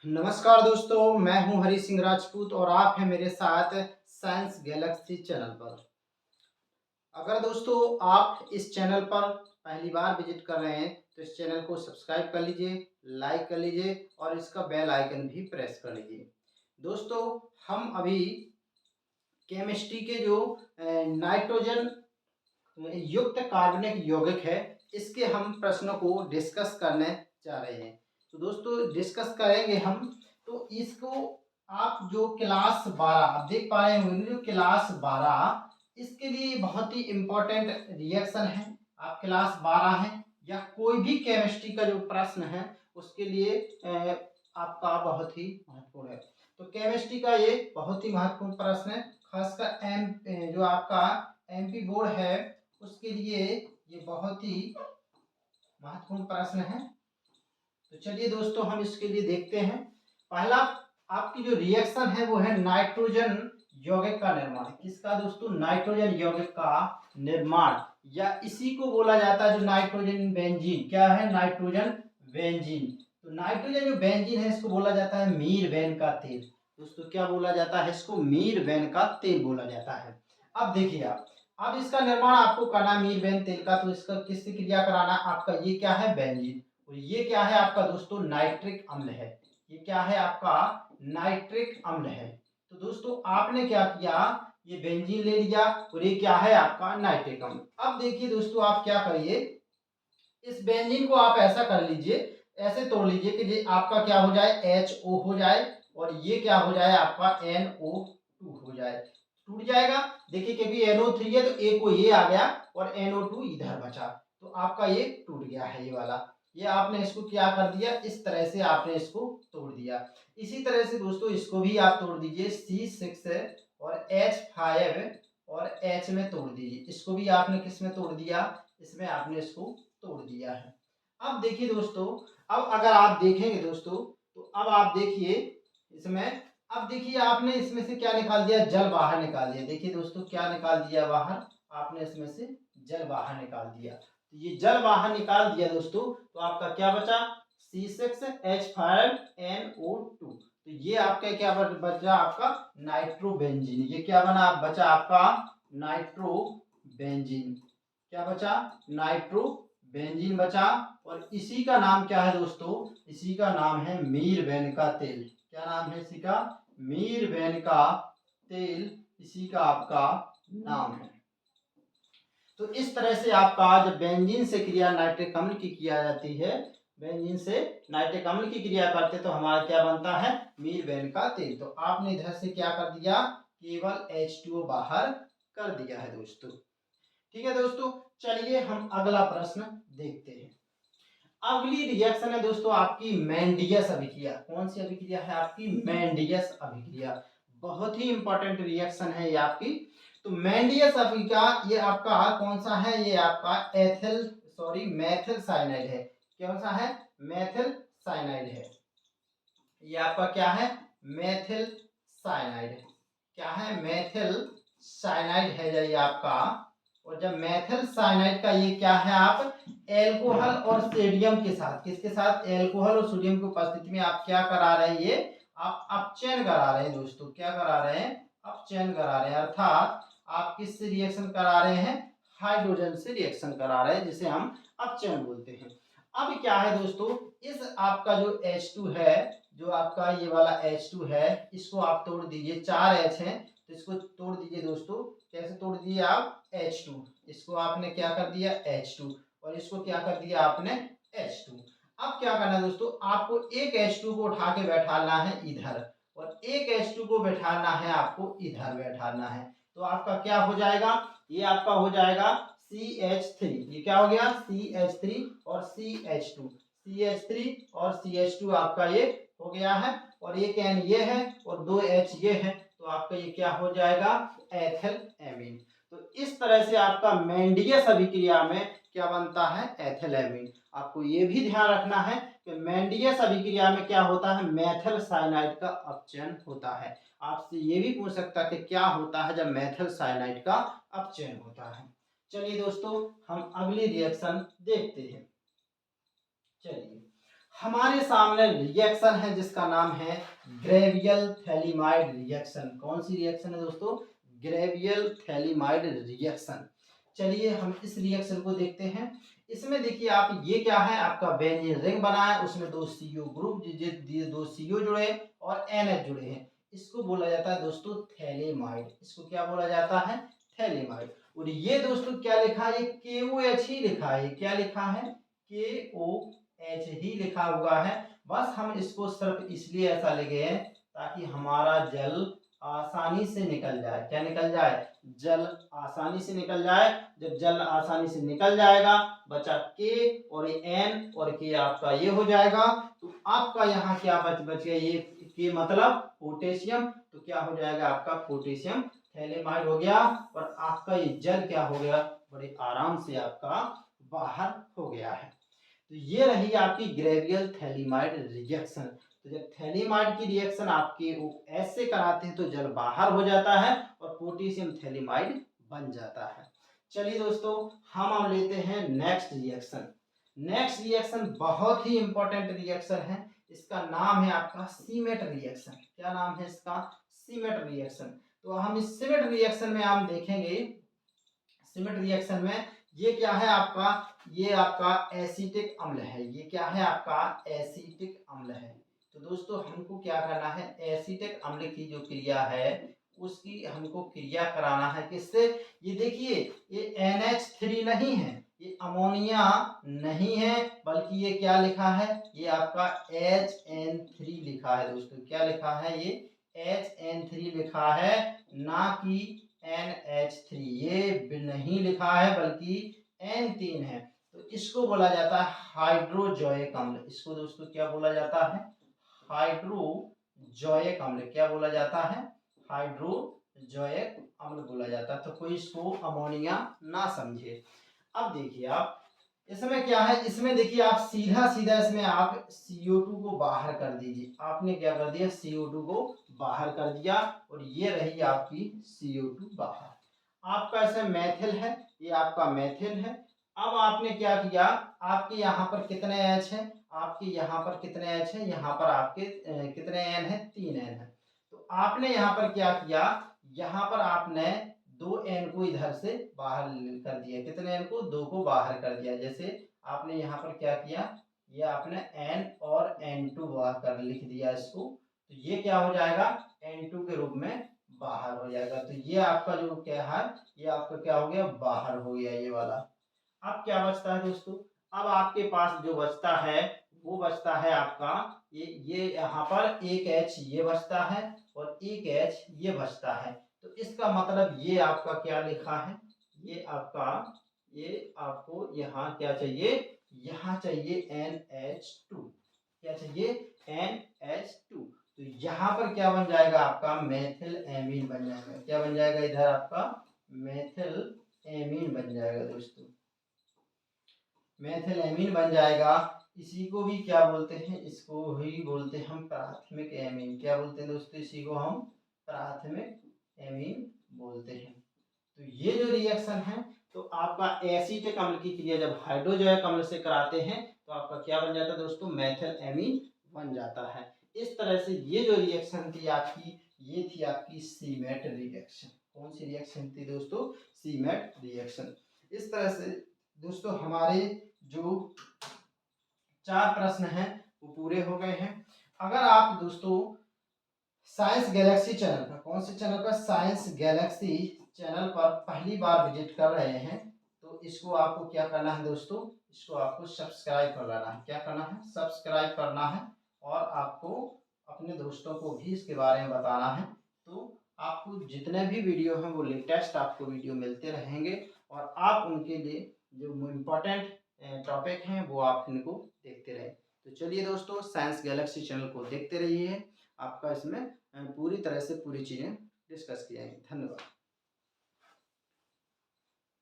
नमस्कार दोस्तों, मैं हूं हरी सिंह राजपूत और आप हैं मेरे साथ साइंस गैलेक्सी चैनल पर। अगर दोस्तों आप इस चैनल पर पहली बार विजिट कर रहे हैं तो इस चैनल को सब्सक्राइब कर लीजिए, लाइक कर लीजिए और इसका बेल आइकन भी प्रेस कर लीजिए। दोस्तों, हम अभी केमिस्ट्री के जो नाइट्रोजन युक्त कार्बनिक यौगिक है, इसके हम प्रश्नों को डिस्कस करने जा रहे हैं। तो दोस्तों डिस्कस करेंगे हम। तो इसको आप जो क्लास 12 आप देख पा रहे होंगे, जो क्लास 12 इसके लिए बहुत ही इम्पोर्टेंट रिएक्शन है। आप क्लास 12 हैं या कोई भी केमिस्ट्री का जो प्रश्न है उसके लिए आपका बहुत ही महत्वपूर्ण है। तो केमिस्ट्री का ये बहुत ही महत्वपूर्ण प्रश्न है, खासकर जो आपका एमपी बोर्ड है उसके लिए ये बहुत ही महत्वपूर्ण प्रश्न है। तो चलिए दोस्तों हम इसके लिए देखते हैं। पहला आपकी जो रिएक्शन है वो है नाइट्रोजन यौगिक का निर्माण। किसका दोस्तों? नाइट्रोजन यौगिक का निर्माण, या इसी को बोला जाता है जो नाइट्रोजन बेंजीन। क्या है? Nitrogen benzene. तो नाइट्रोजन जो बेंजीन है इसको बोला जाता है मीरवेन का तेल। दोस्तों क्या बोला जाता है? इसको मीरवेन का तेल बोला जाता है। अब देखिए आप, अब इसका निर्माण आपको करना है मीरवेन तेल का, तो इसका किससे क्रिया कराना? आपका ये क्या है? बेंजीन। और ये क्या है आपका दोस्तों? नाइट्रिक अम्ल है। ये क्या है आपका? नाइट्रिक अम्ल है। तो दोस्तों आपने क्या किया? ये बेंजीन ले लिया और ये क्या है आपका? नाइट्रिक अम्ल। अब देखिए दोस्तों आप क्या करिए, इस बेंजीन को आप ऐसा कर लीजिए, ऐसे तोड़ लीजिए कि ये आपका क्या हो जाए? HO हो जाए और ये क्या हो जाए आपका? NO2 हो जाए। टूट जाएगा। देखिए क्योंकि NO3 है तो एक को ये आ गया और NO2 इधर बचा, तो आपका ये टूट गया है ये वाला। ये आपने इसको क्या कर दिया? इस तरह से आपने इसको तोड़ दिया। इसी तरह से दोस्तों इसको भी आप तोड़ दीजिए, C6 और H5 और H में तोड़ दीजिए। इसको भी आपने किस में तोड़ दिया? इसमें आपने इसको तोड़ दिया है। अब देखिए दोस्तों, अब अगर आप देखेंगे दोस्तों, तो अब आप देखिए इसमें, अब देखिए आपने इसमें से क्या निकाल दिया? जल बाहर निकाल दिया। देखिए दोस्तों क्या निकाल दिया बाहर? आपने इसमें से जल बाहर निकाल दिया। तो ये जल बाहर निकाल दिया दोस्तों, तो आपका क्या बचा? C6H5NO2। तो ये आपका क्या बचा? आपका नाइट्रोबेंजीन। ये क्या बना? बचा आपका नाइट्रोबेंजीन। क्या बचा? नाइट्रोबेंजीन बचा। और इसी का नाम क्या है दोस्तों? इसी का नाम है मीरवेन का तेल। क्या नाम है इसी का? मीरवेन का तेल, इसी का आपका नाम है। तो इस तरह से आपका जब बेंजीन से क्रिया नाइट्रिक अम्ल की किया जाती है, बेंजीन से नाइट्रिक अम्ल की क्रिया करते तो हमारा क्या बनता है? मीरवेन का तेल। तो आपने इधर से क्या कर दिया? केवल H2O बाहर कर दिया है दोस्तों। ठीक है दोस्तों, चलिए हम अगला प्रश्न देखते हैं। अगली रिएक्शन है दोस्तों आपकी मेंडियस अभिक्रिया। कौन सी अभिक्रिया है आपकी? मेंडियस अभिक्रिया। बहुत ही इंपॉर्टेंट रिएक्शन है ये आपकी। तो मेंडियस अभिक्रिया ये आपका कौन सा है? ये आपका मेथिल साइनाइड है। कौन सा है? मेथिल साइनाइड है। ये आपका क्या है? Methyl cyanide. क्या है? मेथिल साइनाइड है ये आपका। और जब मेथिल साइनाइड का ये क्या है? आप एल्कोहल और सोडियम के साथ, किसके साथ? एल्कोहल और सोडियम की उपस्थिति में आप क्या करा रहे हैं? ये आप अपचयन करा रहे हैं दोस्तों। क्या करा रहे हैं? अपचयन करा रहे हैं। अर्थात आप किससे रिएक्शन करा रहे हैं? हाइड्रोजन से रिएक्शन करा रहे हैं, जिसे हम अपचयन बोलते हैं। अब क्या है दोस्तों, इस आपका जो H2 है, जो आपका ये वाला H2 है, इसको आप तोड़ दीजिए। 4 H है तो इसको तोड़ दीजिए दोस्तों। कैसे तोड़ दिए आप? H2, इसको आपने क्या कर दिया? H2, और इसको क्या कर दिया आपने? H2। अब क्या करना है दोस्तों? आपको एक H2 को उठा के बैठाना है इधर, और एक H2 को बैठाना है आपको इधर बैठाना है। तो आपका क्या हो जाएगा? ये आपका हो जाएगा CH3। ये क्या हो गया? CH3 और CH2। CH3 और CH2 आपका ये हो गया है, और एक N ये है और 2 H ये है, तो आपका ये क्या हो जाएगा? Ethyl amine. तो इस तरह से आपका मेंडियस अभिक्रिया में क्या बनता है? Ethyl amine. आपको ये भी ध्यान रखना है कि मेंडियस अभिक्रिया में क्या होता है? मेथिल साइनाइड का अपचयन होता है। आपसे ये भी पूछ सकता है कि क्या होता है जब मेथिल साइनाइड का अपचयन होता है। चलिए दोस्तों हम अगली रिएक्शन देखते हैं। चलिए, हमारे सामने रिएक्शन है जिसका नाम है ग्रेवियल थैलिमाइड रिएक्शन। कौन सी रिएक्शन है दोस्तों? Gabriel phthalimide reaction. चलिए हम इस रिएक्शन को देखते हैं। इसमें देखिए आप, ये क्या है, आपका बेंजीन रिंग बना है, उसमें दो CO ग्रुप, दो CO जुड़े और NH जुड़े हैं। इसको बोला जाता है दोस्तों थैलेमाइड। इसको क्या बोला जाता है? थैलेमाइड। और ये दोस्तों क्या लिखा है? ये KOH ही लिखा है। क्या लिखा है? KOH ही लिखा हुआ है। बस हम इसको सिर्फ इसलिए ऐसा लिखे हैं ताकि हमारा जल आसानी से निकल जाए। क्या निकल जाए? जल आसानी से निकल जाए। जब जल आसानी से निकल जाएगा, बचा K और N और K आपका ये हो जाएगा, तो आपका यहाँ क्या बच गया? ये K मतलब पोटेशियम, तो क्या हो जाएगा आपका? पोटेशियम थैलेमाइड हो गया और आपका ये जल क्या हो गया? बड़े आराम से आपका बाहर हो गया है। तो ये रही आपकी ग्रेवियल थैलिमाइड रिएक्शन। तो जब थैलिमाइड की रिएक्शन आपके ऐसे कराते हैं तो जल बाहर हो जाता है और पोटेशियम थैलिमाइड बन जाता है। चलिए दोस्तों, हम अब लेते हैं नेक्स्ट रिएक्शन। नेक्स्ट रिएक्शन बहुत ही इंपॉर्टेंट रिएक्शन है। इसका नाम है आपका सीमेट रिएक्शन। क्या नाम है इसका? सीमेट रिएक्शन। तो हम इस सीमेट रिएक्शन में हम देखेंगे, सीमेट रिएक्शन में ये क्या है आपका? ये आपका एसिटिक अम्ल है। ये क्या है आपका? एसिटिक अम्ल है। तो दोस्तों हमको क्या करना है? एसिटिक अम्ल की जो क्रिया है उसकी हमको क्रिया कराना है। किससे? ये देखिए, ये NH3 नहीं है, ये अमोनिया नहीं है, बल्कि ये क्या लिखा है? ये आपका HN3 लिखा है दोस्तों। क्या लिखा है? ये HN3 लिखा है, ना कि NH3। ये नहीं लिखा है बल्कि N3 है। तो इसको बोला जाता है हाइड्रोजोइक अम्ल। इसको दोस्तों क्या बोला जाता है? हाइड्रोजोइक अम्ल। क्या बोला जाता है? हाइड्रोजोइक अम्ल बोला जाता है। तो कोई इसको अमोनिया ना समझे। अब देखिए आप, इसमें क्या है? इसमें देखिए आप सीधा सीधा इसमें आप CO2 को बाहर कर दीजिए। आपने क्या कर दिया? CO2 को बाहर कर दिया और ये रही आपकी CO2 बाहर। आपका इसमें मैथिल है, ये आपका मैथिल है। अब आपने क्या किया? आपके यहाँ पर कितने H हैं? आपके यहाँ पर कितने H हैं? यहाँ पर आपके कितने N है? 3 N है। तो आपने यहाँ पर क्या किया? यहाँ पर आपने 2 N को इधर से बाहर कर दिया। कितने N को? 2 को बाहर कर दिया। जैसे आपने यहाँ पर क्या किया? ये आपने N और N2 बाहर कर लिख दिया इसको, तो ये क्या हो जाएगा? N2 के रूप में बाहर हो जाएगा। तो ये आपका जो क्या है? ये आपका क्या हो गया? बाहर हो गया ये वाला। अब क्या बचता है दोस्तों? अब आपके पास जो बचता है वो बचता है आपका ये यहाँ पर एक H ये बचता है और एक H ये बचता है। तो इसका मतलब ये आपका क्या लिखा है? ये आपका, ये आपको यहाँ क्या चाहिए? यहाँ चाहिए NH2। क्या चाहिए? NH2। तो यहाँ पर क्या बन जाएगा आपका? मेथिल एमीन बन जाएगा। क्या बन जाएगा? इधर आपका मेथिल एमीन बन जाएगा दोस्तों। मेथिल एमीन बन जाएगा। इसी को भी क्या बोलते हैं? इसको ही बोलते हैं हम प्राथमिक एमीन। क्या बोलते हैं दोस्तों? इसी को हम प्राथमिक एमीन बोलते हैं। तो ये जो रिएक्शन है, तो आपका एसिटिक अम्ल की क्रिया जब हाइड्रोजोइक अम्ल से कराते हैं तो आपका क्या बन जाता है दोस्तों? मेथिल एमीन बन जाता है। इस तरह से ये जो रिएक्शन थी आपकी, ये थी आपकी सीमेट रिएक्शन। कौन सी रिएक्शन थी दोस्तों? सीमेट रिएक्शन। इस तरह से दोस्तों हमारे जो 4 प्रश्न हैं वो पूरे हो गए हैं। अगर आप दोस्तों साइंस गैलेक्सी चैनल पर, कौन से चैनल पर? साइंस गैलेक्सी चैनल पर पहली बार विजिट कर रहे हैं तो इसको आपको क्या करना है दोस्तों? इसको आपको सब्सक्राइब कर लेना है। क्या करना है? सब्सक्राइब करना है। और आपको अपने दोस्तों को भी इसके बारे में बताना है। तो आपको जितने भी वीडियो हैं वो लेटेस्ट आपको वीडियो मिलते रहेंगे और आप उनके लिए जो इम्पोर्टेंट टॉपिक हैं वो आप इनको देखते रहें। तो चलिए दोस्तों, साइंस गैलेक्सी चैनल को देखते रहिए। आपका इसमें पूरी तरह से पूरी चीज़ें डिस्कस की जाएंगी। धन्यवाद।